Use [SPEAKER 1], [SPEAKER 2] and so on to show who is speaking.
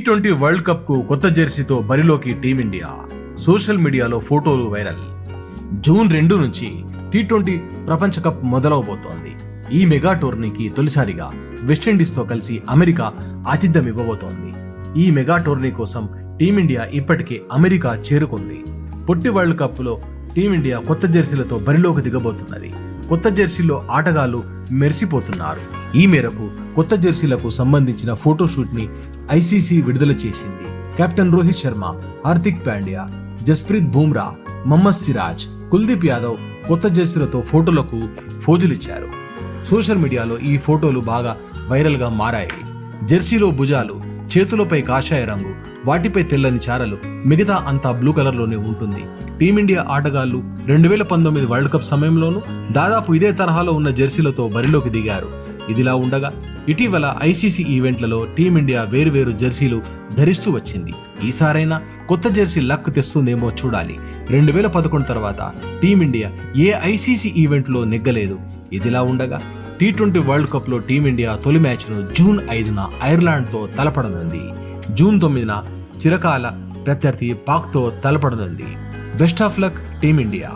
[SPEAKER 1] T20 World cup కు కొత్త జెర్సీతో బరిలోకి టీమిండియా. సోషల్ మీడియాలో ఫోటోలు వైరల్. జూన్ 2 నుంచి T20 ప్రపంచ కప్ మొదలవబోతోంది. ఈ మెగా టోర్నీకి తొలిసారిగా వెస్టిండీస్తో కలిసి అమెరికా ఆతిథ్యం ఇవ్వబోతోంది. ఈ మెగా టోర్నీ కోసం టీమిండియా ఇప్పటికే అమెరికా చేరుకుంది. పొట్టి వరల్డ్ కప్ లో టీమిండియా కొత్త జెర్సీలతో బరిలోకి దిగబోతున్నది. కొత్త జెర్సీలో ఆటగాళ్లు మెరిసిపోతున్నారు. ఈ మేరకు కొత్త జెర్సీలకు సంబంధించిన ఫోటోషూట్ ని ఐసీసీ విడుదల చేసింది. కెప్టెన్ రోహిత్ శర్మ, హార్దిక్ పాండ్యా, జస్ప్రీత్ బుమ్రా, మహమ్మద్ సిరాజ్, కుల్దీప్ యాదవ్ కొత్త జెర్సీలతో ఫోటోలకు ఫోజులిచ్చారు. సోషల్ మీడియాలో ఈ ఫోటోలు బాగా వైరల్ గా మారాయి. జెర్సీలో భుజాలు, చేతులపై కాషాయ రంగు, వాటిపై తెల్లని చారలు, మిగతా అంతా బ్లూ కలర్ లోనే ఉంటుంది. టీమిండియా ఆటగాళ్లు 2019 వరల్డ్ కప్ సమయంలోనూ దాదాపు ఇదే తరహాలో ఉన్న జెర్సీలతో బరిలోకి దిగారు. ఇదిలా ఉండగా ఇటీవల ఐసీసీ ఈవెంట్లలో టీమిండియా వేరువేరు జెర్సీలు ధరిస్తూ వచ్చింది. ఈసారైనా కొత్త జెర్సీ లక్ తెస్తుందేమో చూడాలి. 2011 తర్వాత టీమిండియా ఏ ఐసీసీ ఈవెంట్లో నెగ్గలేదు. ఇదిలా ఉండగా T20 వరల్డ్ కప్ లో టీమిండియా తొలి మ్యాచ్ ను జూన్ 5న ఐర్లాండ్ తో తలపడనుంది. జూన్ 9న చిరకాల ప్రత్యర్థి పాక్ తో తలపడనుంది. Best of luck team India.